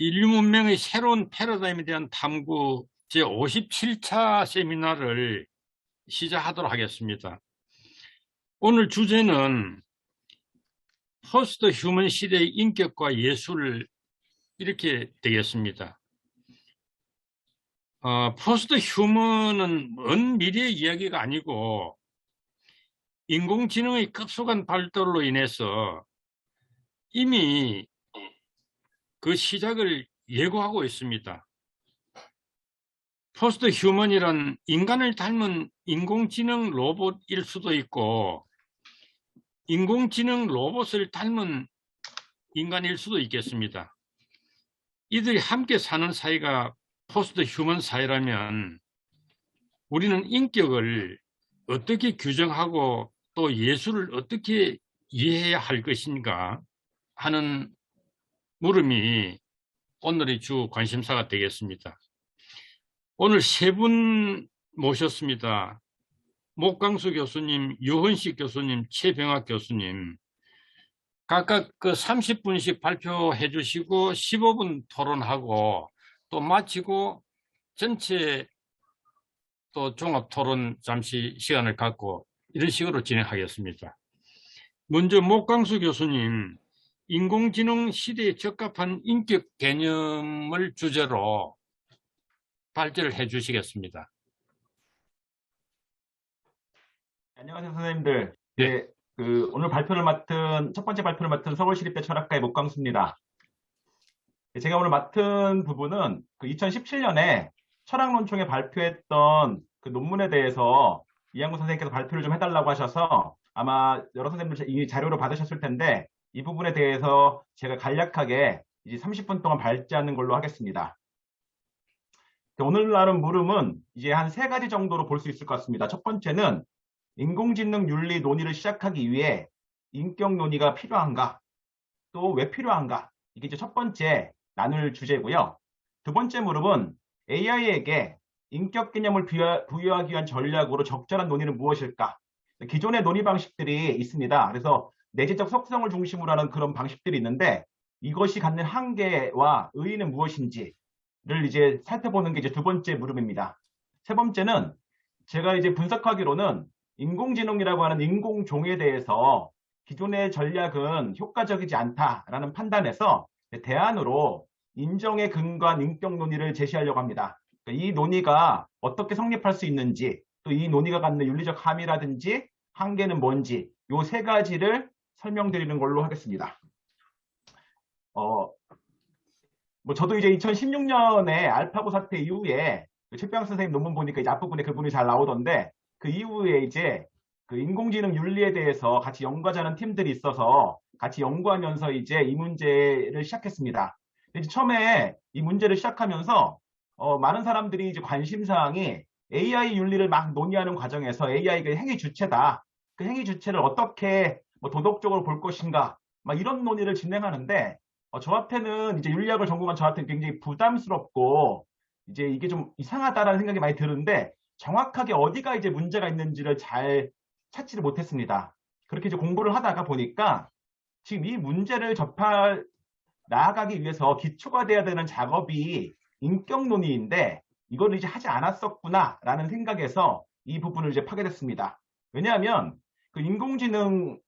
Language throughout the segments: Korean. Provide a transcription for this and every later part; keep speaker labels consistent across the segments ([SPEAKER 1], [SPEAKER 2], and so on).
[SPEAKER 1] 인류 문명의 새로운 패러다임에 대한 탐구 제57차 세미나를 시작하도록 하겠습니다. 오늘 주제는 포스트 휴먼 시대의 인격과 예술 이렇게 되겠습니다. 포스트 휴먼은 먼 미래의 이야기가 아니고 인공지능의 급속한 발달로 인해서 이미 그 시작을 예고하고 있습니다. 포스트 휴먼이란 인간을 닮은 인공지능 로봇일 수도 있고 인공지능 로봇을 닮은 인간일 수도 있겠습니다. 이들이 함께 사는 사이가 포스트 휴먼 사이라면 우리는 인격을 어떻게 규정하고 또 예술을 어떻게 이해해야 할 것인가 하는 물음이 오늘의 주 관심사가 되겠습니다. 오늘 세 분 모셨습니다. 목강수 교수님, 유헌식 교수님, 최병학 교수님. 각각 그 30분씩 발표해 주시고 15분 토론하고 또 마치고 전체 또 종합 토론 잠시 시간을 갖고 이런 식으로 진행하겠습니다. 먼저 목강수 교수님, 인공지능 시대에 적합한 인격 개념을 주제로 발제를 해 주시겠습니다.
[SPEAKER 2] 안녕하세요, 선생님들.
[SPEAKER 1] 네.
[SPEAKER 2] 오늘 첫 번째 발표를 맡은 서울시립대 철학과의 목광수입니다. 제가 오늘 맡은 부분은 2017년에 철학논총에 발표했던 그 논문에 대해서 이양구 선생님께서 발표를 좀 해달라고 하셔서 아마 여러 선생님들 이 자료로 받으셨을 텐데 이 부분에 대해서 제가 간략하게 이제 30분 동안 발제하는 걸로 하겠습니다. 오늘날은 물음은 이제 한 3가지 정도로 볼 수 있을 것 같습니다. 첫 번째는 인공지능 윤리 논의를 시작하기 위해 인격 논의가 필요한가? 또 왜 필요한가? 이게 이제 첫 번째 나눌 주제고요. 두 번째 물음은 AI에게 인격 개념을 부여하기 위한 전략으로 적절한 논의는 무엇일까? 기존의 논의 방식들이 있습니다. 그래서 내재적 속성을 중심으로 하는 그런 방식들이 있는데 이것이 갖는 한계와 의의는 무엇인지를 이제 살펴보는 게 이제 두 번째 물음입니다. 세 번째는 제가 이제 분석하기로는 인공지능이라고 하는 인공종에 대해서 기존의 전략은 효과적이지 않다라는 판단에서 대안으로 인정에 근거한 인격 논의를 제시하려고 합니다. 이 논의가 어떻게 성립할 수 있는지, 또 이 논의가 갖는 윤리적 함의라든지 한계는 뭔지 이 3가지를 설명드리는 걸로 하겠습니다. 저도 이제 2016년에 알파고 사태 이후에 최병학 선생님 논문 보니까 이제 앞부분에 그분이 잘 나오던데 그 이후에 이제 그 인공지능 윤리에 대해서 같이 연구하자는 팀들이 있어서 같이 연구하면서 이제 이 문제를 시작했습니다. 이제 처음에 이 문제를 시작하면서 많은 사람들이 이제 관심사항이 AI 윤리를 막 논의하는 과정에서 AI가 행위 주체다. 그 행위 주체를 어떻게 도덕적으로 볼 것인가. 막 이런 논의를 진행하는데 저한테는 이제 윤리학을 전공한 저한테는 굉장히 부담스럽고 이제 이게 좀 이상하다라는 생각이 많이 드는데 정확하게 어디가 이제 문제가 있는지를 잘 찾지를 못했습니다. 그렇게 이제 공부를 하다가 보니까 지금 이 문제를 나아가기 위해서 기초가 돼야 되는 작업이 인격 논의인데 이걸 이제 하지 않았었구나라는 생각에서 이 부분을 이제 파괴됐습니다. 왜냐하면 그 인공지능과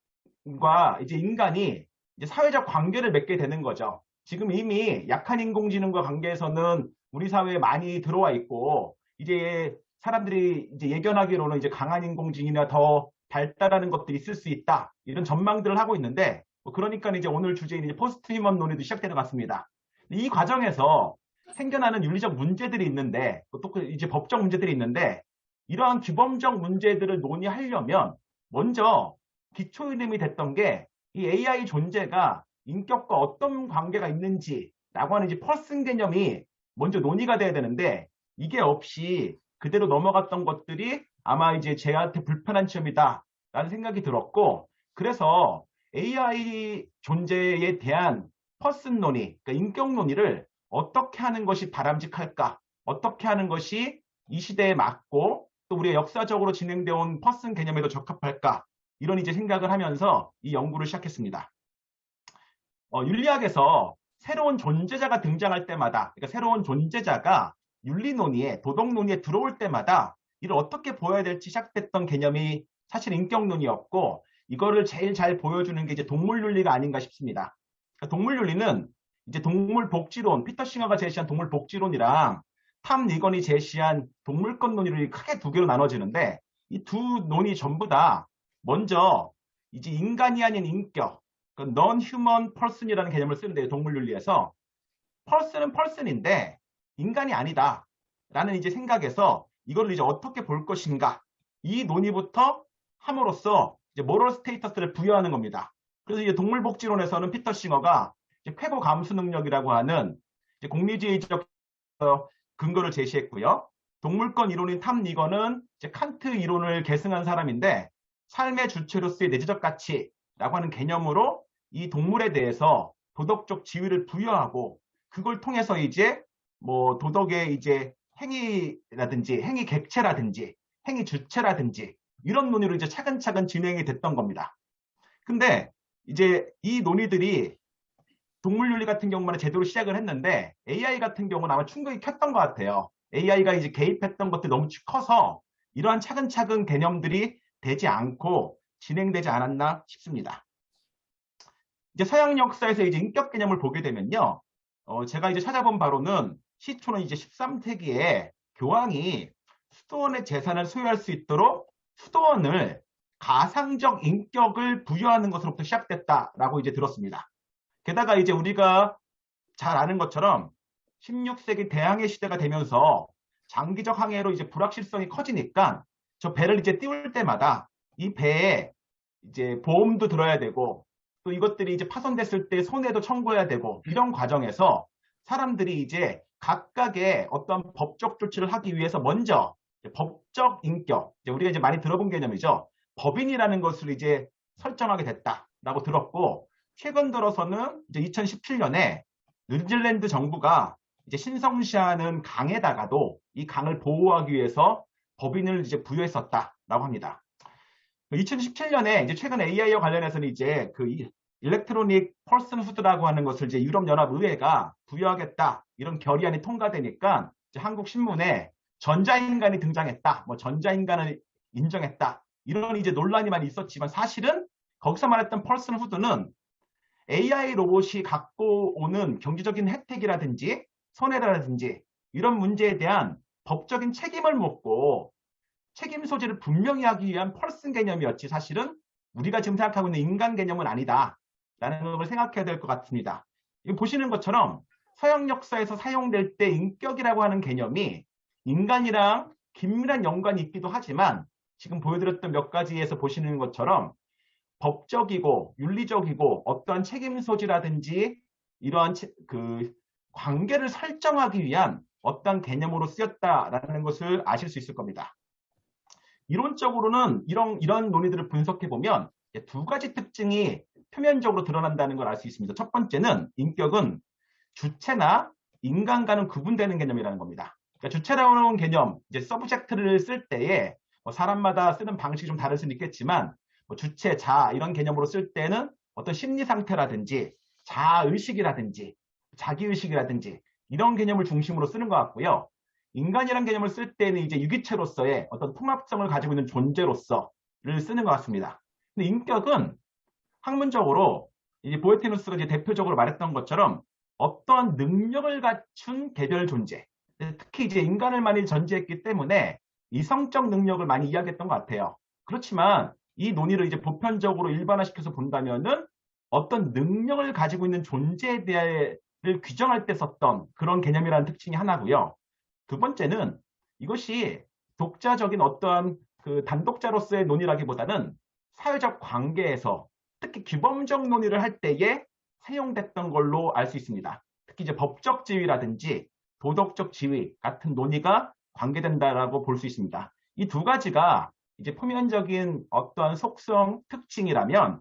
[SPEAKER 2] 이제 인간이 이제 사회적 관계를 맺게 되는 거죠. 지금 이미 약한 인공지능과 관계에서는 우리 사회에 많이 들어와 있고 이제 사람들이 이제 예견하기로는 이제 강한 인공지능이나 더 발달하는 것들이 있을 수 있다. 이런 전망들을 하고 있는데 그러니까 이제 오늘 주제인 이제 포스트 휴먼 논의도 시작되는 것 같습니다. 이 과정에서 생겨나는 윤리적 문제들이 있는데 또 이제 법적 문제들이 있는데 이러한 규범적 문제들을 논의하려면 먼저 기초 이름이 됐던 게 이 AI 존재가 인격과 어떤 관계가 있는지라고 하는 이제 퍼슨 개념이 먼저 논의가 돼야 되는데 이게 없이 그대로 넘어갔던 것들이 아마 이제 제한테 불편한 점이다 라는 생각이 들었고 그래서 AI 존재에 대한 퍼슨 논의, 그러니까 인격 논의를 어떻게 하는 것이 바람직할까? 어떻게 하는 것이 이 시대에 맞고 또 우리가 역사적으로 진행되어 온 퍼슨 개념에도 적합할까? 이런 이제 생각을 하면서 이 연구를 시작했습니다. 윤리학에서 새로운 존재자가 등장할 때마다, 그러니까 새로운 존재자가 윤리 논의에, 도덕 논의에 들어올 때마다 이를 어떻게 보여야 될지 시작됐던 개념이 사실 인격론이었고, 이거를 제일 잘 보여주는 게 이제 동물윤리가 아닌가 싶습니다. 그러니까 동물윤리는 이제 동물복지론, 피터 싱어가 제시한 동물복지론이랑 탐 리건이 제시한 동물권 논의를 크게 두 개로 나눠지는데, 이 두 논의 전부 다 먼저 이제 인간이 아닌 인격, 그 non-human person이라는 개념을 쓰는데요. 동물윤리에서 person은 person인데 인간이 아니다 라는 이제 생각에서 이걸 이제 어떻게 볼 것인가, 이 논의부터 함으로써 이제 모럴 스테이터스를 부여하는 겁니다. 그래서 이제 동물복지론에서는 피터 싱어가 이제 쾌고 감수 능력이라고 하는 이제 공리주의적 근거를 제시했고요. 동물권 이론인 탐 리건은 이제 칸트 이론을 계승한 사람인데, 삶의 주체로서의 내재적 가치라고 하는 개념으로 이 동물에 대해서 도덕적 지위를 부여하고, 그걸 통해서 이제 뭐 도덕의 이제 행위라든지 행위 객체라든지 행위 주체라든지 이런 논의로 이제 차근차근 진행이 됐던 겁니다. 근데 이제 이 논의들이 동물윤리 같은 경우만 제대로 시작을 했는데, AI 같은 경우는 아마 충분히 켰던 것 같아요. AI가 이제 개입했던 것들이 너무 커서 이러한 차근차근 개념들이 되지 않고 진행되지 않았나 싶습니다. 이제 서양 역사에서 이제 인격 개념을 보게 되면요. 제가 이제 찾아본 바로는 시초는 이제 13세기에 교황이 수도원의 재산을 소유할 수 있도록 수도원을 가상적 인격을 부여하는 것으로부터 시작됐다라고 이제 들었습니다. 게다가 이제 우리가 잘 아는 것처럼 16세기 대항해 시대가 되면서 장기적 항해로 이제 불확실성이 커지니까 저 배를 이제 띄울 때마다 이 배에 이제 보험도 들어야 되고, 또 이것들이 이제 파손됐을 때 손해도 청구해야 되고, 이런 과정에서 사람들이 이제 각각의 어떤 법적 조치를 하기 위해서 먼저 법적 인격, 우리가 이제 많이 들어본 개념이죠. 법인이라는 것을 이제 설정하게 됐다라고 들었고, 최근 들어서는 이제 2017년에 뉴질랜드 정부가 이제 신성시하는 강에다가도 이 강을 보호하기 위해서 법인을 이제 부여했었다라고 합니다. 2017년에 이제 최근 AI와 관련해서는 이제 그 일렉트로닉 퍼슨후드라고 하는 것을 이제 유럽연합의회가 부여하겠다, 이런 결의안이 통과되니까 이제 한국 신문에 전자인간이 등장했다, 뭐 전자인간을 인정했다, 이런 이제 논란이 많이 있었지만, 사실은 거기서 말했던 퍼슨후드는 AI 로봇이 갖고 오는 경제적인 혜택이라든지 손해라든지 이런 문제에 대한 법적인 책임을 묻고 책임 소재를 분명히 하기 위한 펄슨 개념이었지, 사실은 우리가 지금 생각하고 있는 인간 개념은 아니다 라는 걸 생각해야 될 것 같습니다. 이거 보시는 것처럼 서양 역사에서 사용될 때 인격이라고 하는 개념이 인간이랑 긴밀한 연관이 있기도 하지만, 지금 보여드렸던 몇 가지에서 보시는 것처럼 법적이고 윤리적이고 어떠한 책임 소지라든지 이러한 그 관계를 설정하기 위한 어떤 개념으로 쓰였다라는 것을 아실 수 있을 겁니다. 이론적으로는 이런 논의들을 분석해 보면 두 가지 특징이 표면적으로 드러난다는 걸 알 수 있습니다. 첫 번째는 인격은 주체나 인간과는 구분되는 개념이라는 겁니다. 그러니까 주체라는 개념, 이제 서브젝트를 쓸 때에 뭐 사람마다 쓰는 방식이 좀 다를 수는 있겠지만, 뭐 주체, 자 이런 개념으로 쓸 때는 어떤 심리 상태라든지 자의식이라든지 자기의식이라든지 이런 개념을 중심으로 쓰는 것 같고요. 인간이라는 개념을 쓸 때는 이제 유기체로서의 어떤 통합성을 가지고 있는 존재로서를 쓰는 것 같습니다. 근데 인격은 학문적으로 이제 보에티누스가 이제 대표적으로 말했던 것처럼 어떠한 능력을 갖춘 개별 존재, 특히 이제 인간을 많이 전제했기 때문에 이성적 능력을 많이 이야기했던 것 같아요. 그렇지만 이 논의를 이제 보편적으로 일반화시켜서 본다면은 어떤 능력을 가지고 있는 존재에 대해를 규정할 때 썼던 그런 개념이라는 특징이 하나고요. 두 번째는 이것이 독자적인 어떠한 그 단독자로서의 논의라기보다는 사회적 관계에서 특히 규범적 논의를 할 때에 사용됐던 걸로 알 수 있습니다. 특히 이제 법적 지위라든지 도덕적 지위 같은 논의가 관계된다라고 볼 수 있습니다. 이 두 가지가 이제 표면적인 어떠한 속성 특징이라면,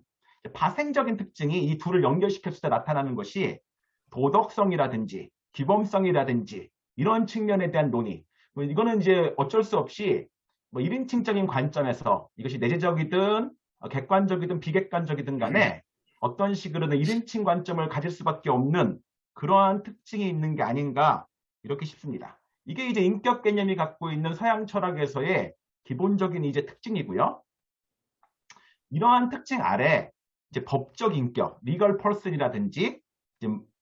[SPEAKER 2] 파생적인 특징이 이 둘을 연결시켰을 때 나타나는 것이 도덕성이라든지 규범성이라든지 이런 측면에 대한 논의. 이거는 이제 어쩔 수 없이 뭐 1인칭적인 관점에서 이것이 내재적이든 객관적이든 비객관적이든 간에 어떤 식으로든 1인칭 관점을 가질 수밖에 없는 그러한 특징이 있는 게 아닌가 이렇게 싶습니다. 이게 이제 인격 개념이 갖고 있는 서양 철학에서의 기본적인 이제 특징이고요. 이러한 특징 아래 이제 법적 인격, 리걸 퍼슨이라든지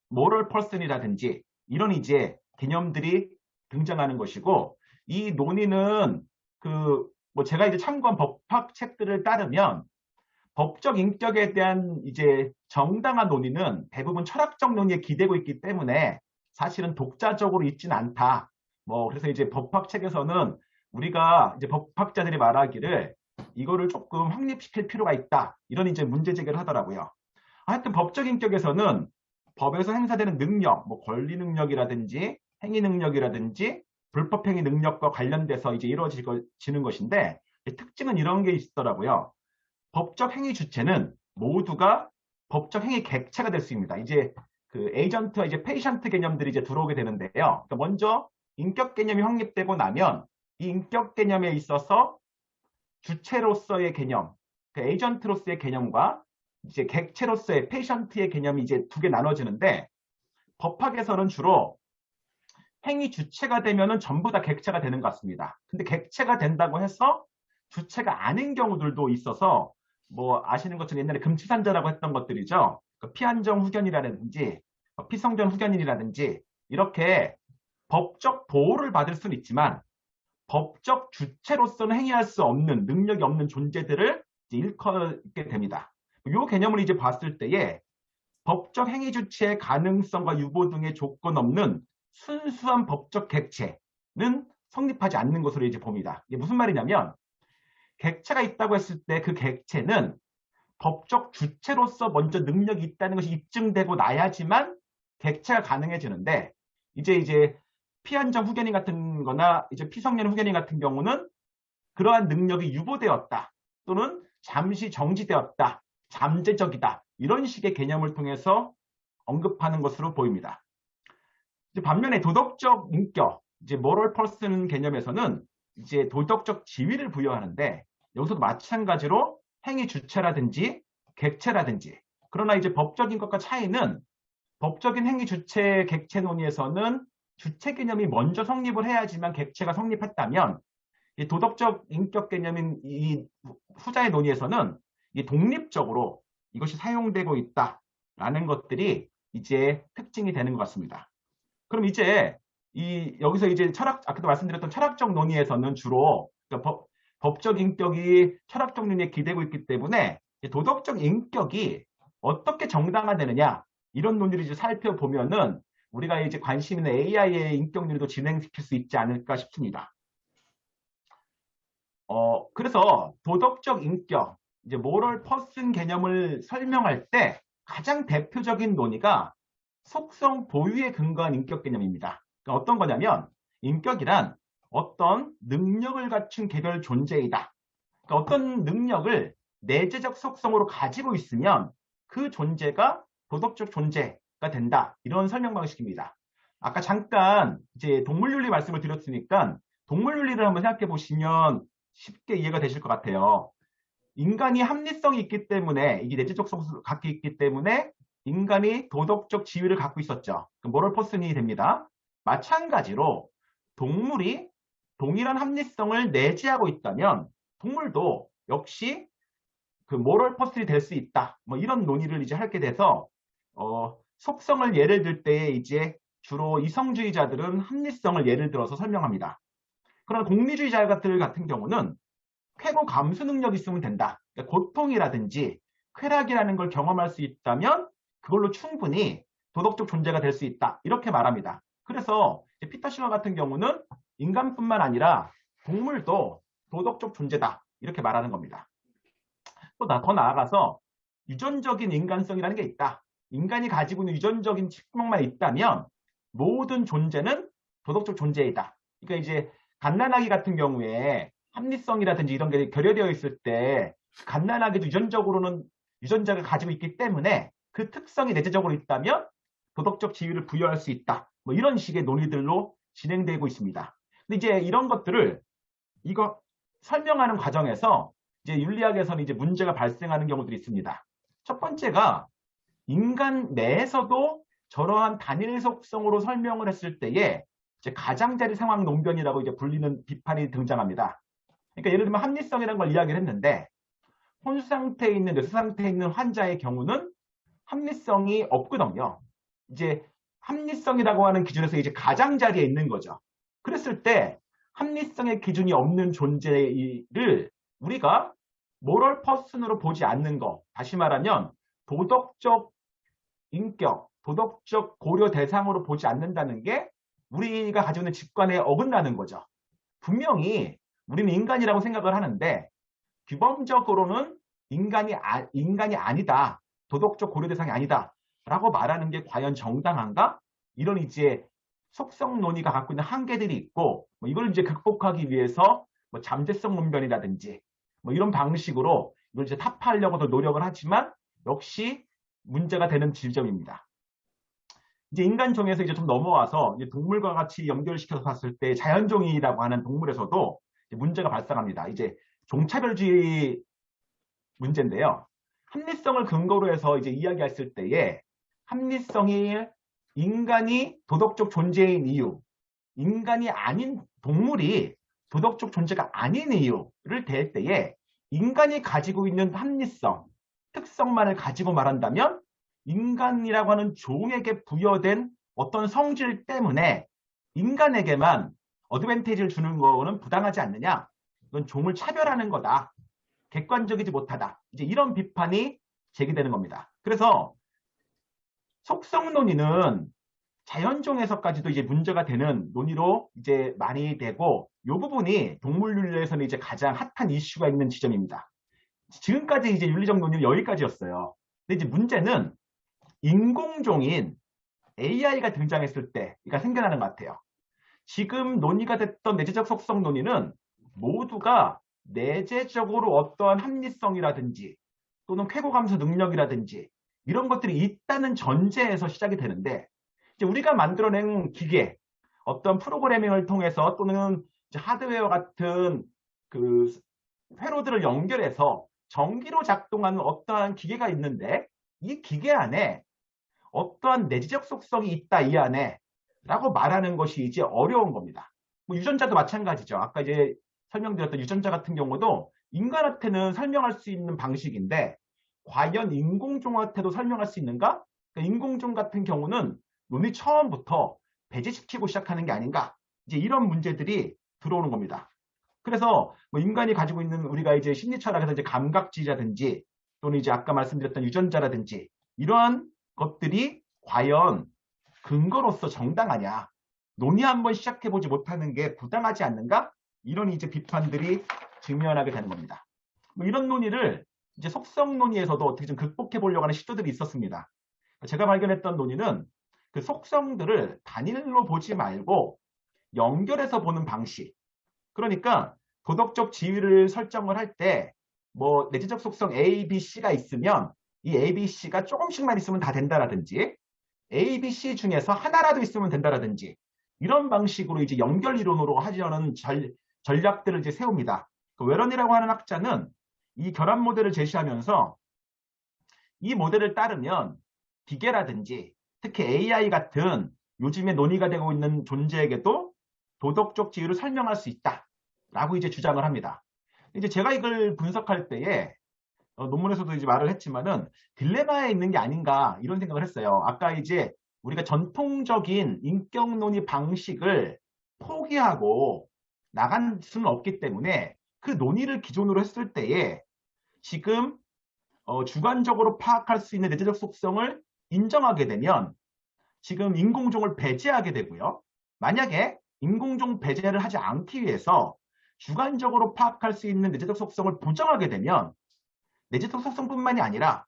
[SPEAKER 2] 모럴 퍼슨이라든지 이런 이제 개념들이 등장하는 것이고, 이 논의는 뭐 제가 이제 참고한 법학 책들을 따르면 법적 인격에 대한 이제 정당한 논의는 대부분 철학적 논의에 기대고 있기 때문에 사실은 독자적으로 있진 않다. 뭐 그래서 이제 법학 책에서는 우리가 이제 법학자들이 말하기를 이거를 조금 확립시킬 필요가 있다. 이런 이제 문제 제기를 하더라고요. 하여튼 법적 인격에서는 법에서 행사되는 능력, 뭐 권리 능력이라든지 행위 능력이라든지 불법 행위 능력과 관련돼서 이제 이루어지는 것인데, 특징은 이런 게 있더라고요. 법적 행위 주체는 모두가 법적 행위 객체가 될 수 있습니다. 이제 그 에이전트와 이제 페이션트 개념들이 이제 들어오게 되는데요. 그러니까 먼저 인격 개념이 확립되고 나면 이 인격 개념에 있어서 주체로서의 개념, 그 에이전트로서의 개념과 이제 객체로서의 페이션트의 개념이 이제 두 개 나눠지는데, 법학에서는 주로 행위 주체가 되면은 전부 다 객체가 되는 것 같습니다. 근데 객체가 된다고 해서 주체가 아닌 경우들도 있어서, 뭐 아시는 것처럼 옛날에 금치산자라고 했던 것들이죠. 피한정 후견이라든지 피성전 후견인이라든지 이렇게 법적 보호를 받을 수는 있지만 법적 주체로서는 행위할 수 없는, 능력이 없는 존재들을 이제 일컫게 됩니다. 이 개념을 이제 봤을 때에 법적 행위 주체의 가능성과 유보 등의 조건 없는 순수한 법적 객체는 성립하지 않는 것으로 이제 봅니다. 이게 무슨 말이냐면, 객체가 있다고 했을 때 그 객체는 법적 주체로서 먼저 능력이 있다는 것이 입증되고 나야지만 객체가 가능해지는데, 이제 피한정 후견인 같은 거나 이제 피성년 후견인 같은 경우는 그러한 능력이 유보되었다, 또는 잠시 정지되었다, 잠재적이다, 이런 식의 개념을 통해서 언급하는 것으로 보입니다. 반면에 도덕적 인격, 이제 moral person 개념에서는 이제 도덕적 지위를 부여하는데, 여기서도 마찬가지로 행위 주체라든지 객체라든지, 그러나 이제 법적인 것과 차이는 법적인 행위 주체 객체 논의에서는 주체 개념이 먼저 성립을 해야지만 객체가 성립했다면, 이 도덕적 인격 개념인 이 후자의 논의에서는 이 독립적으로 이것이 사용되고 있다라는 것들이 이제 특징이 되는 것 같습니다. 그럼 이제 여기서 이제 아까도 말씀드렸던 철학적 논의에서는 주로 그러니까 법적 인격이 철학적 논의에 기대고 있기 때문에 도덕적 인격이 어떻게 정당화되느냐, 이런 논의를 이제 살펴보면은 우리가 이제 관심 있는 AI의 인격 논의도 진행시킬 수 있지 않을까 싶습니다. 그래서 도덕적 인격, 이제 moral person 개념을 설명할 때 가장 대표적인 논의가 속성 보유에 근거한 인격 개념입니다. 그러니까 어떤 거냐면, 인격이란 어떤 능력을 갖춘 개별 존재이다. 그러니까 어떤 능력을 내재적 속성으로 가지고 있으면 그 존재가 도덕적 존재가 된다, 이런 설명 방식입니다. 아까 잠깐 이제 동물윤리 말씀을 드렸으니까 동물윤리를 한번 생각해 보시면 쉽게 이해가 되실 것 같아요. 인간이 합리성이 있기 때문에, 이게 내재적 속성을 갖고 있기 때문에 인간이 도덕적 지위를 갖고 있었죠. 모럴 퍼슨이 됩니다. 마찬가지로 동물이 동일한 합리성을 내재하고 있다면 동물도 역시 그 모럴 퍼슨이 될 수 있다. 뭐 이런 논의를 이제 하게 돼서 속성을 예를 들 때 이제 주로 이성주의자들은 합리성을 예를 들어서 설명합니다. 그러나 공리주의자들 같은 경우는 쾌고 감수 능력이 있으면 된다. 그러니까 고통이라든지 쾌락이라는 걸 경험할 수 있다면 그걸로 충분히 도덕적 존재가 될 수 있다, 이렇게 말합니다. 그래서 피터 실러 같은 경우는 인간뿐만 아니라 동물도 도덕적 존재다, 이렇게 말하는 겁니다. 또 더 나아가서 유전적인 인간성이라는 게 있다. 인간이 가지고 있는 유전적인 측면만 있다면 모든 존재는 도덕적 존재이다. 그러니까 이제 갓난아기 같은 경우에 합리성이라든지 이런 게 결여되어 있을 때 갓난아기도 유전적으로는 유전자가 가지고 있기 때문에 그 특성이 내재적으로 있다면 도덕적 지위를 부여할 수 있다. 뭐 이런 식의 논의들로 진행되고 있습니다. 근데 이제 이런 것들을 이거 설명하는 과정에서 이제 윤리학에서는 이제 문제가 발생하는 경우들이 있습니다. 첫 번째가 인간 내에서도 저러한 단일 속성으로 설명을 했을 때에 이제 가장자리 상황 논변이라고 이제 불리는 비판이 등장합니다. 그러니까 예를 들면 합리성이라는 걸 이야기를 했는데 혼수 상태에 있는 뇌수 상태에 있는 환자의 경우는 합리성이 없거든요. 이제 합리성이라고 하는 기준에서 이제 가장자리에 있는 거죠. 그랬을 때 합리성의 기준이 없는 존재를 우리가 모럴 퍼슨으로 보지 않는 거, 다시 말하면 도덕적 인격, 도덕적 고려 대상으로 보지 않는다는 게 우리가 가지고 있는 직관에 어긋나는 거죠. 분명히 우리는 인간이라고 생각을 하는데 규범적으로는 인간이 아니다. 도덕적 고려 대상이 아니다. 라고 말하는 게 과연 정당한가? 이런 이제 속성 논의가 갖고 있는 한계들이 있고 뭐 이걸 이제 극복하기 위해서 뭐 잠재성 문변이라든지 뭐 이런 방식으로 이걸 이제 타파하려고도 노력을 하지만 역시 문제가 되는 지점입니다. 이제 인간종에서 이제 좀 넘어와서 이제 동물과 같이 연결시켜서 봤을 때 자연종이라고 하는 동물에서도 문제가 발생합니다. 이제 종차별주의 문제인데요. 합리성을 근거로 해서 이제 이야기했을 때에 합리성이 인간이 도덕적 존재인 이유, 인간이 아닌 동물이 도덕적 존재가 아닌 이유를 댈 때에 인간이 가지고 있는 합리성, 특성만을 가지고 말한다면 인간이라고 하는 종에게 부여된 어떤 성질 때문에 인간에게만 어드밴티지를 주는 거는 부당하지 않느냐? 이건 종을 차별하는 거다. 객관적이지 못하다. 이제 이런 비판이 제기되는 겁니다. 그래서 속성 논의는 자연종에서까지도 이제 문제가 되는 논의로 이제 많이 되고 이 부분이 동물윤리에서는 이제 가장 핫한 이슈가 있는 지점입니다. 지금까지 이제 윤리적 논의는 여기까지였어요. 근데 이제 문제는 인공종인 AI가 등장했을 때가 생겨나는 것 같아요. 지금 논의가 됐던 내재적 속성 논의는 모두가 내재적으로 어떠한 합리성이라든지 또는 쾌고감수 능력이라든지 이런 것들이 있다는 전제에서 시작이 되는데 이제 우리가 만들어낸 기계, 어떤 프로그래밍을 통해서 또는 이제 하드웨어 같은 그 회로들을 연결해서 전기로 작동하는 어떠한 기계가 있는데 이 기계 안에 어떠한 내재적 속성이 있다 이 안에 라고 말하는 것이 이제 어려운 겁니다. 뭐 유전자도 마찬가지죠. 아까 이제 설명드렸던 유전자 같은 경우도 인간한테는 설명할 수 있는 방식인데 과연 인공종한테도 설명할 수 있는가? 그러니까 인공종 같은 경우는 논의 처음부터 배제시키고 시작하는 게 아닌가? 이제 이런 문제들이 들어오는 겁니다. 그래서 뭐 인간이 가지고 있는 우리가 이제 심리철학에서 이제 감각지라든지 또는 이제 아까 말씀드렸던 유전자라든지 이러한 것들이 과연 근거로서 정당하냐? 논의 한번 시작해보지 못하는 게 부당하지 않는가? 이런 이제 비판들이 직면하게 되는 겁니다. 뭐 이런 논의를 이제 속성 논의에서도 어떻게 좀 극복해 보려고 하는 시도들이 있었습니다. 제가 발견했던 논의는 그 속성들을 단일로 보지 말고 연결해서 보는 방식. 그러니까 도덕적 지위를 설정을 할 때 뭐 내재적 속성 A, B, C가 있으면 이 A, B, C가 조금씩만 있으면 다 된다라든지 A, B, C 중에서 하나라도 있으면 된다라든지 이런 방식으로 이제 연결 이론으로 하려는 전략들을 이제 세웁니다. 그 웨런이라고 하는 학자는 이 결합 모델을 제시하면서 이 모델을 따르면 기계라든지 특히 AI 같은 요즘에 논의가 되고 있는 존재에게도 도덕적 지위를 설명할 수 있다라고 이제 주장을 합니다. 이제 제가 이걸 분석할 때에 논문에서도 이제 말을 했지만은 딜레마에 있는 게 아닌가 이런 생각을 했어요. 아까 이제 우리가 전통적인 인격 논의 방식을 포기하고 나갈 수는 없기 때문에 그 논의를 기존으로 했을 때에 지금 주관적으로 파악할 수 있는 내재적 속성을 인정하게 되면 지금 인공종을 배제하게 되고요. 만약에 인공종 배제를 하지 않기 위해서 주관적으로 파악할 수 있는 내재적 속성을 부정하게 되면 내재적 속성뿐만이 아니라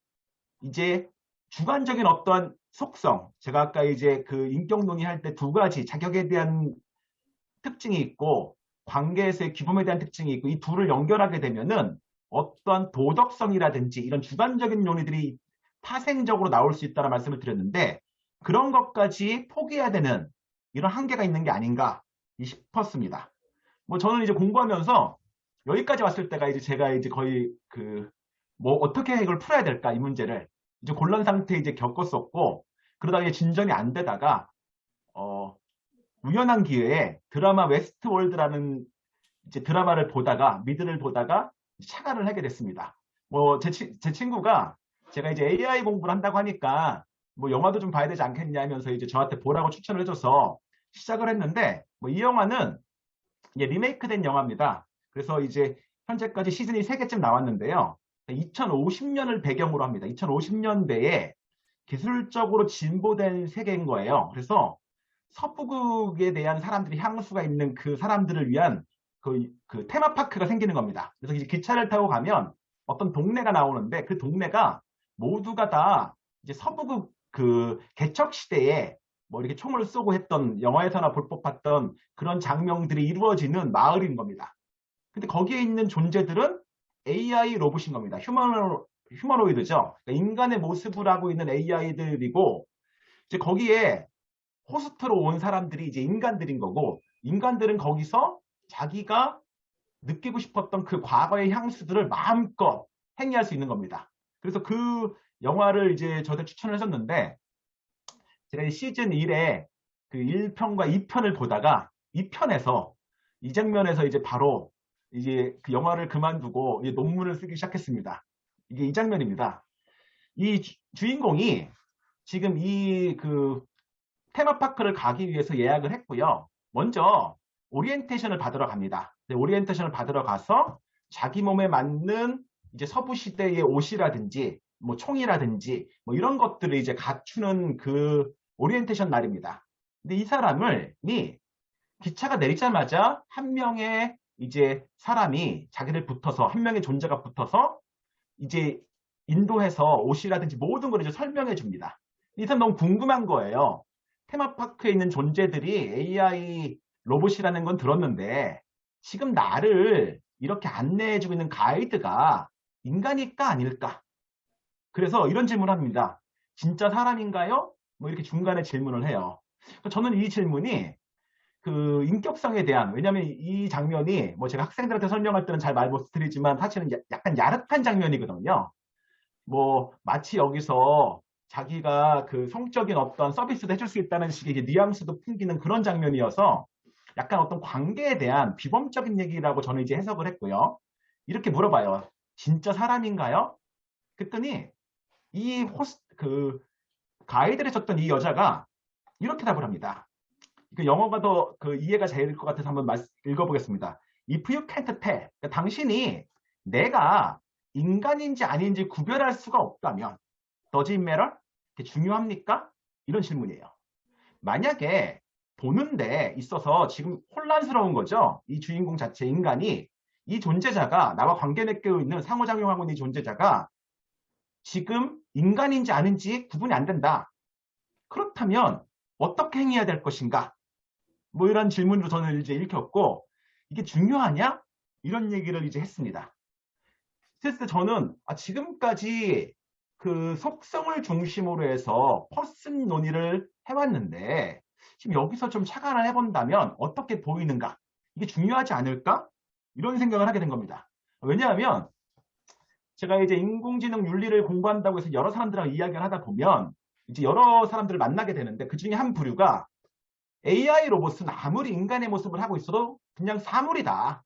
[SPEAKER 2] 이제 주관적인 어떠한 속성, 제가 아까 이제 그 인격 논의할 때 두 가지 자격에 대한 특징이 있고 관계에서의 기범에 대한 특징이 있고 이 둘을 연결하게 되면은 어떠한 도덕성이라든지 이런 주관적인 논의들이 파생적으로 나올 수 있다는 말씀을 드렸는데 그런 것까지 포기해야 되는 이런 한계가 있는 게 아닌가 싶었습니다. 뭐 저는 이제 공부하면서 여기까지 왔을 때가 이제 제가 이제 거의 뭐 어떻게 이걸 풀어야 될까 이 문제를 이제 곤란 상태에 이제 겪었었고 그러다가 이제 진전이 안 되다가 우연한 기회에 드라마 웨스트월드라는 이제 드라마를 보다가 미드를 보다가 착안을 하게 됐습니다. 뭐 제 친구가 제가 이제 AI 공부를 한다고 하니까 뭐 영화도 좀 봐야 되지 않겠냐 하면서 이제 저한테 보라고 추천을 해줘서 시작을 했는데 뭐 이 영화는 이제 리메이크된 영화입니다. 그래서 이제 현재까지 시즌이 3개쯤 나왔는데요. 2050년을 배경으로 합니다. 2050년대에 기술적으로 진보된 세계인 거예요. 그래서 서부극에 대한 사람들이 향수가 있는 그 사람들을 위한 그 테마파크가 생기는 겁니다. 그래서 이제 기차를 타고 가면 어떤 동네가 나오는데 그 동네가 모두가 다 이제 서부극 그 개척 시대에 뭐 이렇게 총을 쏘고 했던 영화에서나 볼 법했던 그런 장면들이 이루어지는 마을인 겁니다. 근데 거기에 있는 존재들은 AI 로봇인 겁니다. 휴머노이드죠. 그러니까 인간의 모습을 하고 있는 AI들이고 이제 거기에 호스트로 온 사람들이 이제 인간들인 거고 인간들은 거기서 자기가 느끼고 싶었던 그 과거의 향수들을 마음껏 행위할 수 있는 겁니다. 그래서 그 영화를 이제 저한테 추천을 하셨는데 제가 시즌 1에 그 1편과 2편을 보다가 2편에서 이 장면에서 이제 바로 이제 그 영화를 그만두고 이제 논문을 쓰기 시작했습니다. 이게 이 장면입니다. 이 주인공이 지금 이 그 테마파크를 가기 위해서 예약을 했고요. 먼저 오리엔테이션을 받으러 갑니다. 오리엔테이션을 받으러 가서 자기 몸에 맞는 이제 서부 시대의 옷이라든지 뭐 총이라든지 뭐 이런 것들을 이제 갖추는 그 오리엔테이션 날입니다. 근데 이 사람이 기차가 내리자마자 한 명의 이제 사람이 자기를 붙어서 한 명의 존재가 붙어서 이제 인도해서 옷이라든지 모든 걸 이제 설명해 줍니다. 이 사람 너무 궁금한 거예요. 테마파크에 있는 존재들이 AI 로봇이라는 건 들었는데 지금 나를 이렇게 안내해주고 있는 가이드가 인간일까 아닐까? 그래서 이런 질문을 합니다. 진짜 사람인가요? 뭐 이렇게 중간에 질문을 해요. 저는 이 질문이 그 인격성에 대한, 왜냐하면 이 장면이 뭐 제가 학생들한테 설명할 때는 잘 말 못 드리지만 사실은 약간 야릇한 장면이거든요. 뭐 마치 여기서 자기가 그 성적인 어떤 서비스도 해줄 수 있다는 식의 뉘앙스도 풍기는 그런 장면이어서 약간 어떤 관계에 대한 비범적인 얘기라고 저는 이제 해석을 했고요. 이렇게 물어봐요. 진짜 사람인가요? 그랬더니 이 그 가이드를 줬던 이 여자가 이렇게 답을 합니다. 그 영어가 더 그 이해가 잘 될 것 같아서 한번 읽어보겠습니다. If you can't tell, 그러니까 당신이 내가 인간인지 아닌지 구별할 수가 없다면 does it matter? 중요합니까? 이런 질문이에요. 만약에 보는 데 있어서 지금 혼란스러운 거죠. 이 주인공 자체 인간이 이 존재자가 나와 관계 맺고 있는 상호작용하고 있는 이 존재자가 지금 인간인지 아닌지 구분이 안 된다. 그렇다면 어떻게 행해야 될 것인가? 뭐 이런 질문도 저는 이제 읽혔고 이게 중요하냐? 이런 얘기를 이제 했습니다. 그래서 저는 지금까지 그 속성을 중심으로 해서 퍼슨 논의를 해왔는데 지금 여기서 좀 착안을 해본다면 어떻게 보이는가? 이게 중요하지 않을까? 이런 생각을 하게 된 겁니다. 왜냐하면 제가 이제 인공지능 윤리를 공부한다고 해서 여러 사람들하고 이야기를 하다 보면 이제 여러 사람들을 만나게 되는데 그 중에 한 부류가 AI 로봇은 아무리 인간의 모습을 하고 있어도 그냥 사물이다.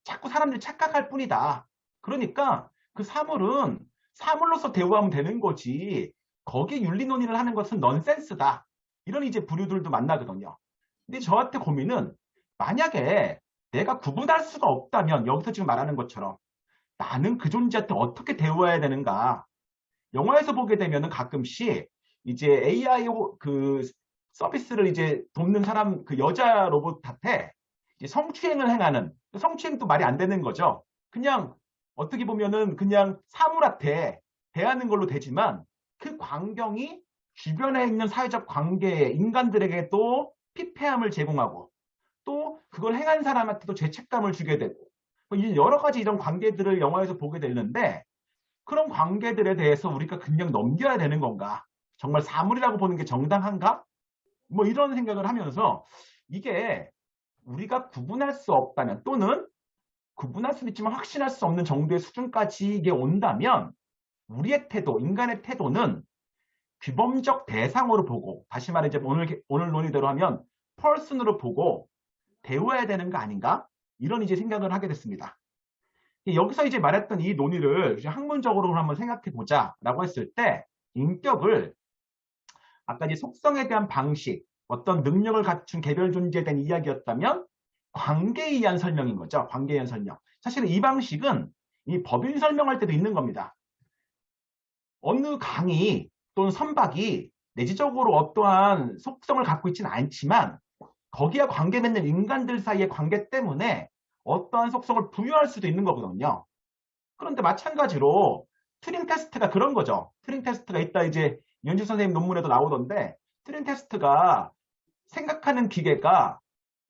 [SPEAKER 2] 자꾸 사람들이 착각할 뿐이다. 그러니까 그 사물은 사물로서 대우하면 되는 거지. 거기에 윤리 논의를 하는 것은 넌센스다. 이런 이제 부류들도 만나거든요. 근데 저한테 고민은 만약에 내가 구분할 수가 없다면 여기서 지금 말하는 것처럼 나는 그 존재한테 어떻게 대우해야 되는가. 영화에서 보게 되면은 가끔씩 이제 AI 그 서비스를 이제 돕는 사람 그 여자 로봇한테 이제 성추행을 행하는 성추행도 말이 안 되는 거죠. 그냥 어떻게 보면은 그냥 사물한테 대하는 걸로 되지만 그 광경이 주변에 있는 사회적 관계에 인간들에게 또 피폐함을 제공하고 또 그걸 행한 사람한테도 죄책감을 주게 되고 여러 가지 이런 관계들을 영화에서 보게 되는데 그런 관계들에 대해서 우리가 그냥 넘겨야 되는 건가? 정말 사물이라고 보는 게 정당한가? 뭐 이런 생각을 하면서 이게 우리가 구분할 수 없다면 또는 구분할 수는 있지만 확신할 수 없는 정도의 수준까지 이게 온다면 우리의 태도, 인간의 태도는 규범적 대상으로 보고, 다시 말해 이제 오늘 논의대로 하면 person으로 보고 배워야 되는 거 아닌가? 이런 이제 생각을 하게 됐습니다. 여기서 이제 말했던 이 논의를 이제 학문적으로 한번 생각해 보자라고 했을 때, 인격을 아까 이제 속성에 대한 방식, 어떤 능력을 갖춘 개별 존재에 대한 이야기였다면 관계에 의한 설명인 거죠. 관계에 의한 설명. 사실은 이 방식은 이 법인 설명할 때도 있는 겁니다. 어느 강의 또는 선박이 내지적으로 어떠한 속성을 갖고 있지는 않지만 거기에 관계 맺는 인간들 사이의 관계 때문에 어떠한 속성을 부여할 수도 있는 거거든요. 그런데 마찬가지로 튜링 테스트가 그런 거죠. 튜링 테스트가 있다 이제 연주 선생님 논문에도 나오던데, 튜링 테스트가 생각하는 기계가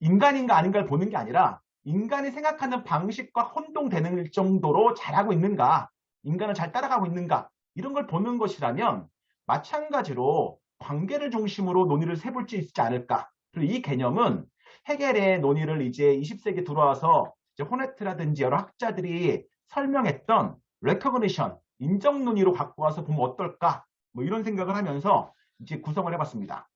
[SPEAKER 2] 인간인가 아닌가를 보는 게 아니라 인간이 생각하는 방식과 혼동되는 정도로 잘하고 있는가, 인간을 잘 따라가고 있는가, 이런 걸 보는 것이라면 마찬가지로 관계를 중심으로 논의를 세볼 수 있지 않을까. 그리고 이 개념은 헤겔의 논의를 이제 20세기 들어와서 이제 호네트라든지 여러 학자들이 설명했던 레커그니션, 인정 논의로 갖고 와서 보면 어떨까, 뭐 이런 생각을 하면서 이제 구성을 해봤습니다.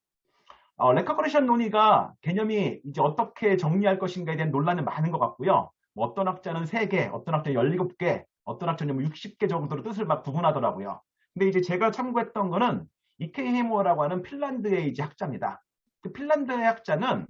[SPEAKER 2] 레커그니션 논의가 개념이 이제 어떻게 정리할 것인가에 대한 논란은 많은 것 같고요. 뭐 어떤 학자는 3개, 어떤 학자는 17개, 어떤 학자는 60개 정도로 뜻을 막 구분하더라고요. 근데 이제 제가 참고했던 거는 이케이 해머라고 하는 핀란드의 이제 학자입니다. 그 핀란드의 학자는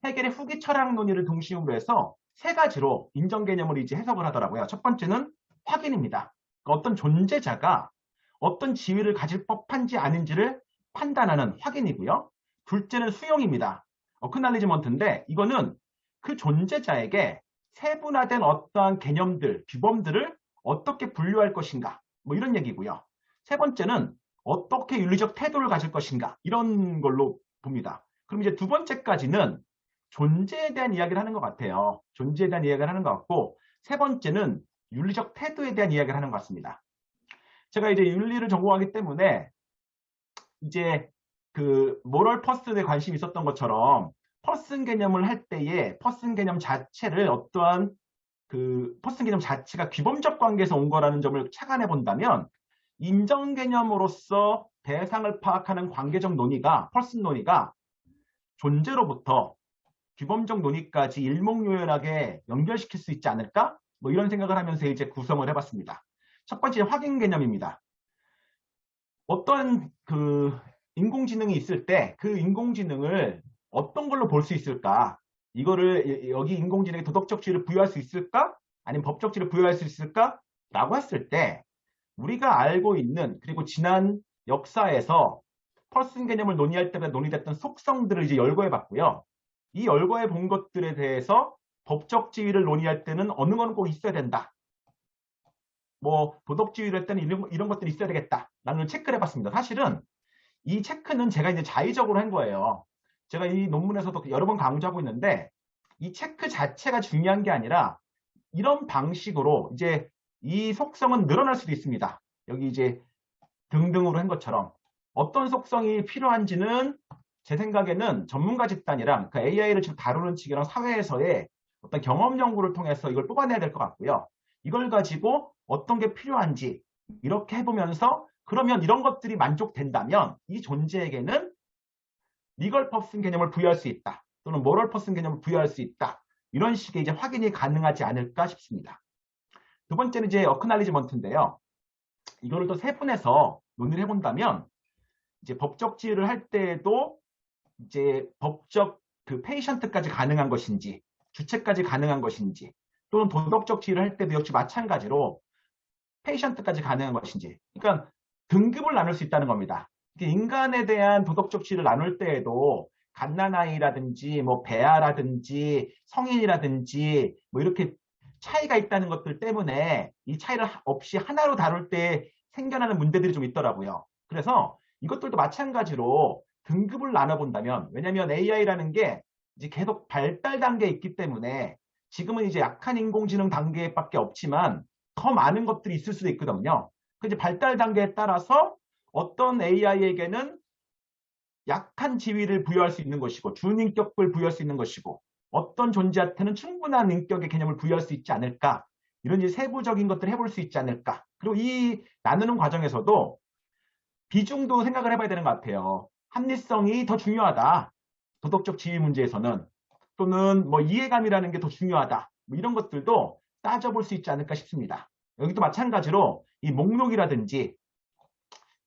[SPEAKER 2] 헤겔의 후기 철학 논의를 중심으로 해서 3가지로 인정 개념을 이제 해석을 하더라고요. 첫 번째는 확인입니다. 그러니까 어떤 존재자가 어떤 지위를 가질 법한지 아닌지를 판단하는 확인이고요. 둘째는 수용입니다. 어크날리지먼트인데 이거는 그 존재자에게 세분화된 어떠한 개념들, 규범들을 어떻게 분류할 것인가, 뭐 이런 얘기고요. 세 번째는 어떻게 윤리적 태도를 가질 것인가, 이런 걸로 봅니다. 그럼 이제 두 번째까지는 존재에 대한 이야기를 하는 것 같아요. 존재에 대한 이야기를 하는 것 같고, 세 번째는 윤리적 태도에 대한 이야기를 하는 것 같습니다. 제가 이제 윤리를 전공하기 때문에 이제 그 모럴 퍼슨에 관심이 있었던 것처럼 퍼슨 개념을 할 때에 퍼슨 개념 자체를 어떠한 그 퍼슨 개념 자체가 규범적 관계에서 온 거라는 점을 착안해 본다면 인정 개념으로서 대상을 파악하는 관계적 논의가, 퍼슨 논의가 존재로부터 규범적 논의까지 일목요연하게 연결시킬 수 있지 않을까? 뭐 이런 생각을 하면서 이제 구성을 해봤습니다. 첫 번째 확인 개념입니다. 어떤 그 인공지능이 있을 때 그 인공지능을 어떤 걸로 볼 수 있을까? 이거를 여기 인공지능에 도덕적 지위를 부여할 수 있을까? 아니면 법적 지위를 부여할 수 있을까? 라고 했을 때 우리가 알고 있는, 그리고 지난 역사에서 퍼슨 개념을 논의할 때 논의됐던 속성들을 이제 열거해 봤고요. 이 열거해 본 것들에 대해서 법적 지위를 논의할 때는 어느 거는 꼭 있어야 된다. 뭐 도덕 지위를 할 때는 이런 것들이 있어야 되겠다. 라는 체크를 해봤습니다. 사실은 이 체크는 제가 이제 자의적으로 한 거예요. 제가 이 논문에서도 여러 번 강조하고 있는데 이 체크 자체가 중요한 게 아니라 이런 방식으로 이제 이 속성은 늘어날 수도 있습니다. 여기 이제 등등으로 한 것처럼 어떤 속성이 필요한지는 제 생각에는 전문가 집단이랑 그 AI를 지금 다루는 측이랑 사회에서의 어떤 경험 연구를 통해서 이걸 뽑아내야 될 것 같고요. 이걸 가지고 어떤 게 필요한지 이렇게 해보면서 그러면 이런 것들이 만족된다면 이 존재에게는 리걸 퍼슨 개념을 부여할 수 있다. 또는 모럴 퍼슨 개념을 부여할 수 있다. 이런 식의 이제 확인이 가능하지 않을까 싶습니다. 두 번째는 이제 어크날리지먼트인데요. 이거를 또 세분해서 논의를 해본다면 이제 법적 지위를 할 때에도 이제 법적 그 페이션트까지 가능한 것인지, 주체까지 가능한 것인지, 또는 도덕적 지위를 할 때도 역시 마찬가지로 페이션트까지 가능한 것인지, 그러니까 등급을 나눌 수 있다는 겁니다. 인간에 대한 도덕적 지위를 나눌 때에도 갓난아이라든지 뭐 배아라든지 성인이라든지 뭐 이렇게 차이가 있다는 것들 때문에 이 차이를 없이 하나로 다룰 때 생겨나는 문제들이 좀 있더라고요. 그래서 이것들도 마찬가지로 등급을 나눠본다면, 왜냐하면 AI라는 게 이제 계속 발달 단계에 있기 때문에 지금은 이제 약한 인공지능 단계밖에 없지만 더 많은 것들이 있을 수도 있거든요. 이제 발달 단계에 따라서 어떤 AI에게는 약한 지위를 부여할 수 있는 것이고 준인격을 부여할 수 있는 것이고 어떤 존재한테는 충분한 인격의 개념을 부여할 수 있지 않을까, 이런 이제 세부적인 것들을 해볼 수 있지 않을까. 그리고 이 나누는 과정에서도 비중도 생각을 해봐야 되는 것 같아요. 합리성이 더 중요하다. 도덕적 지위 문제에서는. 또는 뭐 이해감이라는 게 더 중요하다. 뭐 이런 것들도 따져볼 수 있지 않을까 싶습니다. 여기도 마찬가지로 이 목록이라든지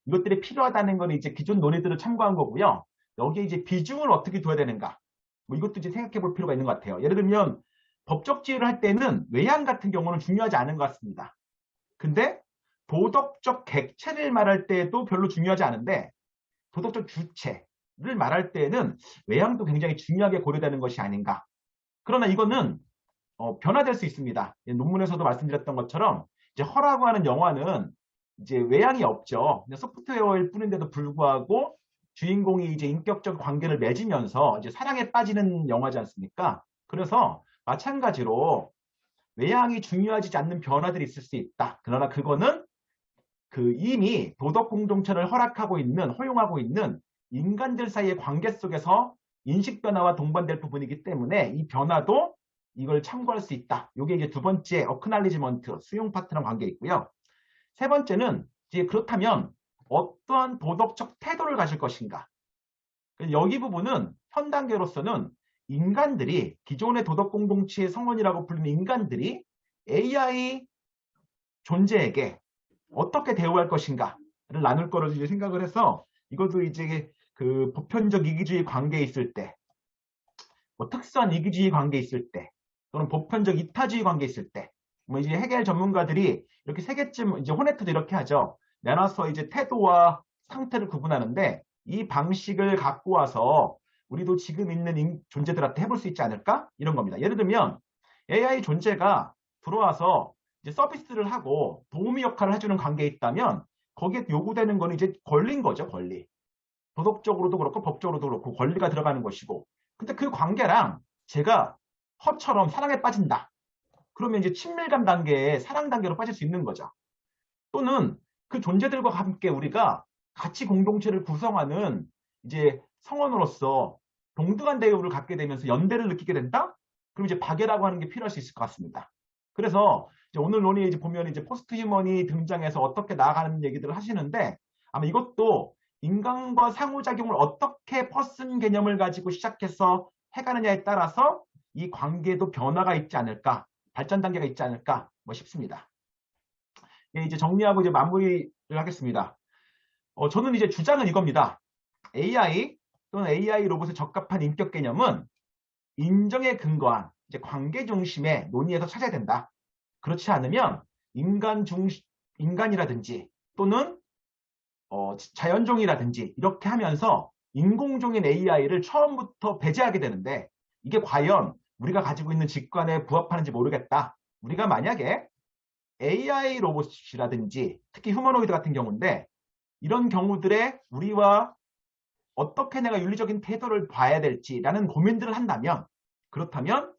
[SPEAKER 2] 이것들이 필요하다는 건 이제 기존 논의들을 참고한 거고요. 여기에 이제 비중을 어떻게 둬야 되는가. 뭐 이것도 이제 생각해 볼 필요가 있는 것 같아요. 예를 들면 법적 지위를 할 때는 외양 같은 경우는 중요하지 않은 것 같습니다. 근데 도덕적 객체를 말할 때도 별로 중요하지 않은데 도덕적 주체를 말할 때는 외양도 굉장히 중요하게 고려되는 것이 아닌가. 그러나 이거는 변화될 수 있습니다. 논문에서도 말씀드렸던 것처럼 이제 허라고 하는 영화는 이제 외양이 없죠. 소프트웨어일 뿐인데도 불구하고 주인공이 이제 인격적 관계를 맺으면서 이제 사랑에 빠지는 영화지 않습니까? 그래서 마찬가지로 외양이 중요하지 않는 변화들이 있을 수 있다. 그러나 그거는 그 이미 도덕 공동체를 허락하고 있는, 허용하고 있는 인간들 사이의 관계 속에서 인식 변화와 동반될 부분이기 때문에 이 변화도 이걸 참고할 수 있다. 이게 이제 두 번째 어크날리지먼트, 수용 파트랑 관계 있고요. 세 번째는 이제 그렇다면 어떠한 도덕적 태도를 가질 것인가. 여기 부분은 현 단계로서는 인간들이 기존의 도덕 공동체의 성원이라고 불리는 인간들이 AI 존재에게 어떻게 대우할 것인가를 나눌 거로 이제 생각을 해서 이것도 이제 그 보편적 이기주의 관계에 있을 때, 뭐 특수한 이기주의 관계에 있을 때, 또는 보편적 이타주의 관계에 있을 때, 뭐 이제 해겔 전문가들이 이렇게 세 개쯤 이제 호네트도 이렇게 하죠. 나눠서 이제 태도와 상태를 구분하는데 이 방식을 갖고 와서 우리도 지금 있는 존재들한테 해볼 수 있지 않을까? 이런 겁니다. 예를 들면 AI 존재가 들어와서 이제 서비스를 하고 도우미 역할을 해주는 관계에 있다면 거기에 요구되는 거는 이제 권리인 거죠, 권리. 도덕적으로도 그렇고 법적으로도 그렇고 권리가 들어가는 것이고. 근데 그 관계랑 제가 허처럼 사랑에 빠진다. 그러면 이제 친밀감 단계에 사랑 단계로 빠질 수 있는 거죠. 또는 그 존재들과 함께 우리가 같이 공동체를 구성하는 이제 성원으로서 동등한 대우를 갖게 되면서 연대를 느끼게 된다? 그럼 이제 박애라고 하는 게 필요할 수 있을 것 같습니다. 그래서 이제 오늘 논의에 이제 보면 이제 포스트 휴먼이 등장해서 어떻게 나아가는 얘기들을 하시는데 아마 이것도 인간과 상호작용을 어떻게 퍼슨 개념을 가지고 시작해서 해가느냐에 따라서 이 관계도 변화가 있지 않을까, 발전 단계가 있지 않을까 뭐 싶습니다. 예, 이제 정리하고 이제 마무리를 하겠습니다. 저는 이제 주장은 이겁니다. AI 또는 AI 로봇에 적합한 인격 개념은 인정에 근거한 이제 관계 중심의 논의에서 찾아야 된다. 그렇지 않으면 인간이라든지 또는 자연종이라든지 이렇게 하면서 인공종인 AI를 처음부터 배제하게 되는데 이게 과연 우리가 가지고 있는 직관에 부합하는지 모르겠다. 우리가 만약에 AI 로봇이라든지 특히 휴머노이드 같은 경우인데 이런 경우들의 우리와 어떻게 내가 윤리적인 태도를 봐야 될지라는 고민들을 한다면 그렇다면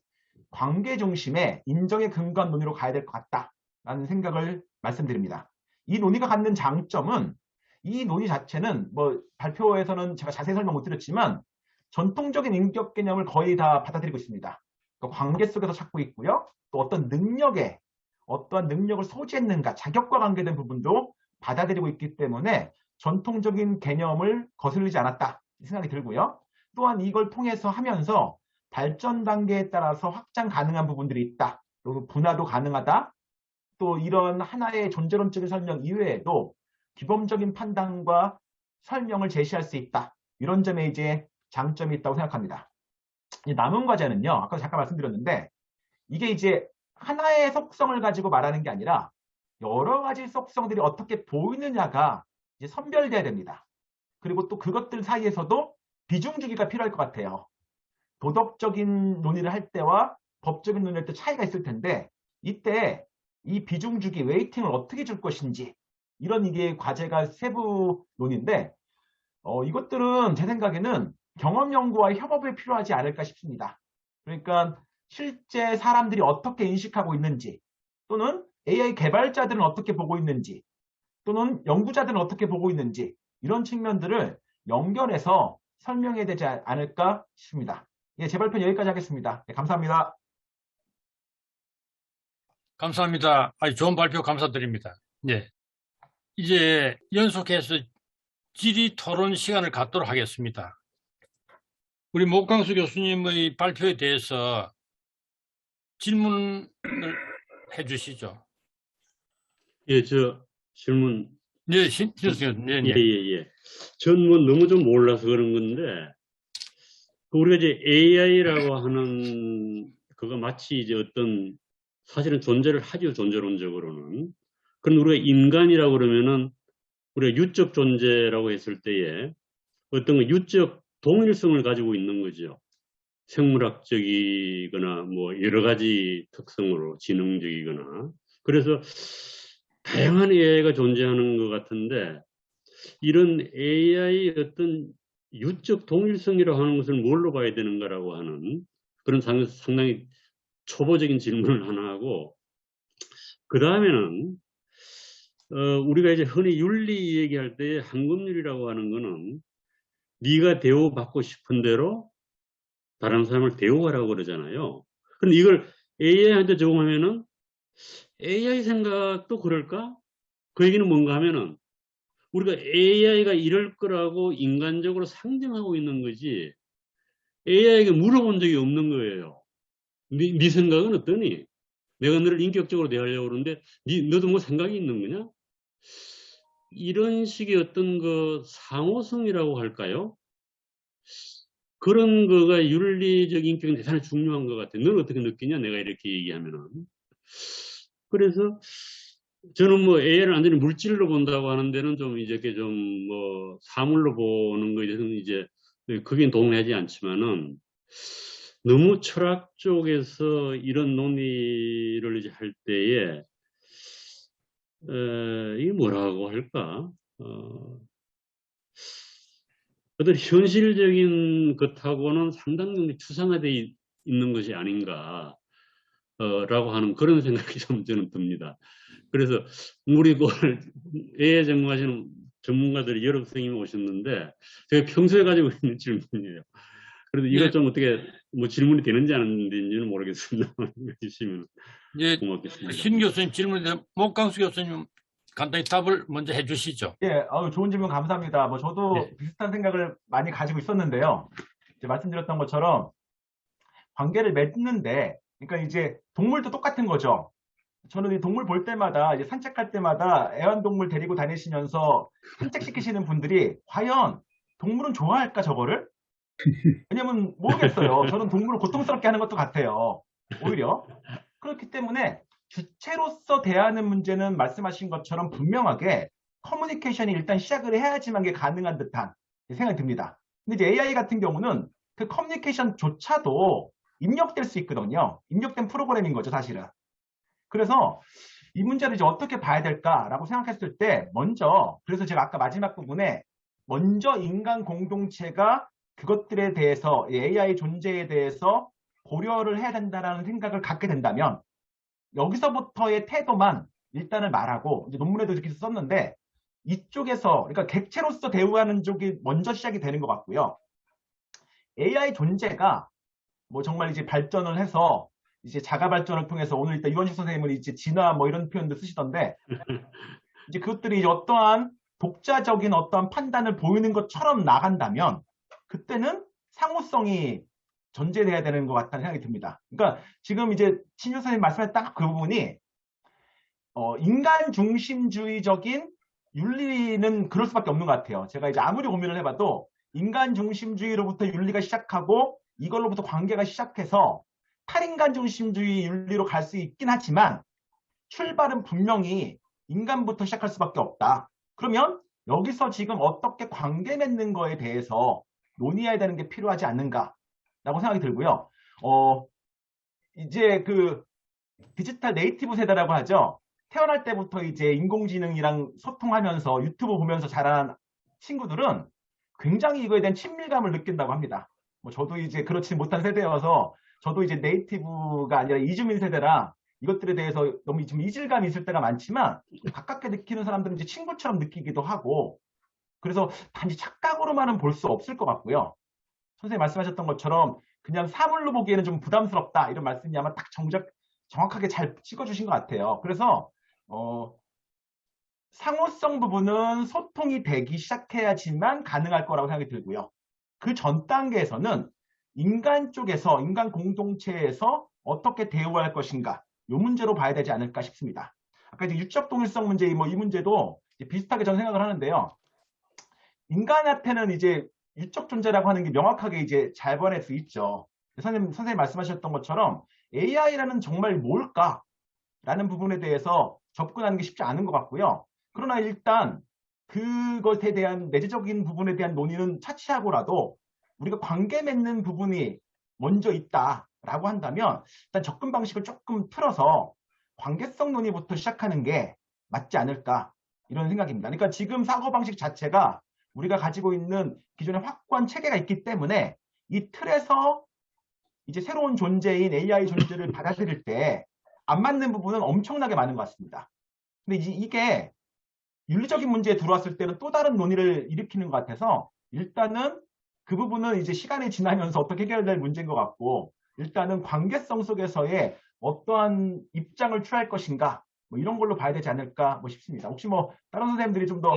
[SPEAKER 2] 관계 중심의 인정에 근거한 논의로 가야 될 것 같다라는 생각을 말씀드립니다. 이 논의가 갖는 장점은 이 논의 자체는 뭐 발표에서는 제가 자세히 설명 못 드렸지만 전통적인 인격 개념을 거의 다 받아들이고 있습니다. 그러니까 관계 속에서 찾고 있고요. 또 어떤 어떠한 능력을 소지했는가, 자격과 관계된 부분도 받아들이고 있기 때문에 전통적인 개념을 거슬리지 않았다 생각이 들고요. 또한 이걸 통해서 하면서 발전 단계에 따라서 확장 가능한 부분들이 있다. 그리고 분화도 가능하다. 또 이런 하나의 존재론적인 설명 이외에도 기본적인 판단과 설명을 제시할 수 있다. 이런 점에 이제 장점이 있다고 생각합니다. 이 남은 과제는요. 아까 잠깐 말씀드렸는데 이게 이제 하나의 속성을 가지고 말하는 게 아니라 여러 가지 속성들이 어떻게 보이느냐가 이제 선별돼야 됩니다. 그리고 또 그것들 사이에서도 비중 주기가 필요할 것 같아요. 도덕적인 논의를 할 때와 법적인 논의를 할 때 차이가 있을 텐데 이때 이 비중 주기, 웨이팅을 어떻게 줄 것인지 이런 이게 과제가 세부 논의인데 이것들은 제 생각에는 경험 연구와 협업이 필요하지 않을까 싶습니다. 그러니까 실제 사람들이 어떻게 인식하고 있는지 또는 AI 개발자들은 어떻게 보고 있는지 또는 연구자들은 어떻게 보고 있는지 이런 측면들을 연결해서 설명해야 되지 않을까 싶습니다. 예, 제 발표는 여기까지 하겠습니다. 네, 감사합니다.
[SPEAKER 1] 감사합니다. 아주 좋은 발표 감사드립니다. 예. 이제 연속해서 질의 토론 시간을 갖도록 하겠습니다. 우리 목강수 교수님의 발표에 대해서 질문을 해주시죠.
[SPEAKER 3] 예, 저 질문.
[SPEAKER 1] 네, 신주님, 네,
[SPEAKER 3] 예,
[SPEAKER 1] 네.
[SPEAKER 3] 예, 예. 전 뭐 너무 좀 몰라서 그런 건데, 우리가 이제 AI라고 하는 그거 마치 이제 어떤 사실은 존재를 하죠, 존재론적으로는. 그럼 우리가 인간이라고 그러면은 우리가 유적 존재라고 했을 때에 어떤 그 유적 동일성을 가지고 있는 거죠. 생물학적이거나 뭐 여러 가지 특성으로 지능적이거나. 그래서 다양한 AI가 존재하는 것 같은데, 이런 AI 어떤 유적 동일성이라고 하는 것을 뭘로 봐야 되는가라고 하는 그런 상당히 초보적인 질문을 하나 하고, 그 다음에는 우리가 이제 흔히 윤리 얘기할 때 황금률이라고 하는 거는 네가 대우받고 싶은 대로 다른 사람을 대우하라고 그러잖아요. 근데 이걸 AI한테 적용하면은 AI 생각도 그럴까? 그 얘기는 뭔가 하면은 우리가 AI가 이럴 거라고 인간적으로 상정하고 있는 거지 AI에게 물어본 적이 없는 거예요. 네 생각은 어떠니? 내가 너를 인격적으로 대하려고 그러는데 너도 뭐 생각이 있는 거냐? 이런 식의 어떤 그 상호성이라고 할까요? 그런 거가 윤리적 인격은 대단히 중요한 것 같아요. 너는 어떻게 느끼냐? 내가 이렇게 얘기하면은. 그래서 저는 뭐 AI를 완전히 물질로 본다고 하는 데는 좀 이제 이렇게 좀 뭐 사물로 보는 거에 대해서는 이제 그게 동의하지 않지만은 너무 철학 쪽에서 이런 논의를 이제 할 때에 이게 뭐라고 할까? 어떤 현실적인 것하고는 상당 정도 추상화되어 있는 것이 아닌가 라고 하는 그런 생각이 좀 저는 듭니다. 그래서 우리 AI 전공하시는 전문가들이 여러 선생님이 오셨는데 제가 평소에 가지고 있는 질문이에요. 그래도 이것
[SPEAKER 1] 네.
[SPEAKER 3] 좀 어떻게 뭐 질문이 되는지 안 되는지는 모르겠습니다. 해주시면
[SPEAKER 1] 예,
[SPEAKER 3] 고맙겠습니다.
[SPEAKER 1] 신 교수님 질문인데 목강수 교수님 간단히 답을 먼저 해주시죠.
[SPEAKER 2] 예, 좋은 질문 감사합니다. 뭐 저도
[SPEAKER 3] 네.
[SPEAKER 2] 비슷한 생각을 많이 가지고 있었는데요. 이제 말씀드렸던 것처럼 관계를 맺는데, 그러니까 이제 동물도 똑같은 거죠. 저는 이 동물 볼 때마다 이제 산책할 때마다 애완동물 데리고 다니시면서 산책시키시는 분들이 과연 동물은 좋아할까 저거를? 왜냐면 모르겠어요. 저는 동물을 고통스럽게 하는 것도 같아요. 오히려. 그렇기 때문에 주체로서 대하는 문제는 말씀하신 것처럼 분명하게 커뮤니케이션이 일단 시작을 해야지만 게 가능한 듯한 생각이 듭니다. 근데 이제 AI 같은 경우는 그 커뮤니케이션조차도 입력될 수 있거든요. 입력된 프로그램인 거죠, 사실은. 그래서 이 문제를 이제 어떻게 봐야 될까라고 생각했을 때 먼저, 그래서 제가 아까 마지막 부분에 먼저 인간 공동체가 그것들에 대해서 AI 존재에 대해서 고려를 해야 된다라는 생각을 갖게 된다면 여기서부터의 태도만 일단은 말하고, 이제 논문에도 이렇게 썼는데 이쪽에서, 그러니까 객체로서 대우하는 쪽이 먼저 시작이 되는 것 같고요. AI 존재가 뭐 정말 이제 발전을 해서 이제 자가 발전을 통해서 오늘 일단 이원식 선생님은 이제 진화 뭐 이런 표현도 쓰시던데 이제 그것들이 이제 어떠한 독자적인 어떠한 판단을 보이는 것처럼 나간다면 그때는 상호성이 전제돼야 되는 것 같다는 생각이 듭니다. 그러니까 지금 이제 신유 선생님 말씀하신 딱 그 부분이 인간 중심주의적인 윤리는 그럴 수밖에 없는 것 같아요. 제가 이제 아무리 고민을 해봐도 인간 중심주의로부터 윤리가 시작하고 이걸로부터 관계가 시작해서 탈인간 중심주의 윤리로 갈 수 있긴 하지만 출발은 분명히 인간부터 시작할 수밖에 없다. 그러면 여기서 지금 어떻게 관계 맺는 거에 대해서 논의해야 되는 게 필요하지 않는가라고 생각이 들고요. 이제 그 디지털 네이티브 세대라고 하죠. 태어날 때부터 이제 인공지능이랑 소통하면서 유튜브 보면서 자란 친구들은 굉장히 이거에 대한 친밀감을 느낀다고 합니다. 뭐 저도 이제 그렇지 못한 세대여서 저도 이제 네이티브가 아니라 이주민 세대라 이것들에 대해서 너무 좀 이질감이 있을 때가 많지만 가깝게 느끼는 사람들은 이제 친구처럼 느끼기도 하고 그래서 단지 착각으로만은 볼 수 없을 것 같고요. 선생님 말씀하셨던 것처럼 그냥 사물로 보기에는 좀 부담스럽다 이런 말씀이 아마 딱 정확하게 잘 찍어주신 것 같아요. 그래서 상호성 부분은 소통이 되기 시작해야지만 가능할 거라고 생각이 들고요. 그 전 단계에서는 인간 쪽에서, 인간 공동체에서 어떻게 대우할 것인가, 이 문제로 봐야 되지 않을까 싶습니다. 아까 이제 유적 동일성 문제, 이 문제도 비슷하게 저는 생각을 하는데요. 인간한테는 이제 유적 존재라고 하는 게 명확하게 이제 잘 번할 수 있죠. 선생님 말씀하셨던 것처럼 AI라는 정말 뭘까? 라는 부분에 대해서 접근하는 게 쉽지 않은 것 같고요. 그러나 일단 그것에 대한 내재적인 부분에 대한 논의는 차치하고라도 우리가 관계 맺는 부분이 먼저 있다라고 한다면 일단 접근 방식을 조금 틀어서 관계성 논의부터 시작하는 게 맞지 않을까 이런 생각입니다. 그러니까 지금 사고방식 자체가 우리가 가지고 있는 기존의 확고한 체계가 있기 때문에 이 틀에서 이제 새로운 존재인 AI 존재를 받아들일 때 안 맞는 부분은 엄청나게 많은 것 같습니다. 근데 이게 윤리적인 문제에 들어왔을 때는 또 다른 논의를 일으키는 것 같아서 일단은 그 부분은 이제 시간이 지나면서 어떻게 해결될 문제인 것 같고 일단은 관계성 속에서의 어떠한 입장을 취할 것인가 뭐 이런 걸로 봐야 되지 않을까 뭐 싶습니다. 혹시 뭐 다른 선생님들이 좀 더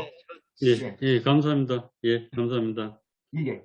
[SPEAKER 3] 예, 예, 감사합니다. 예, 감사합니다.
[SPEAKER 2] 예.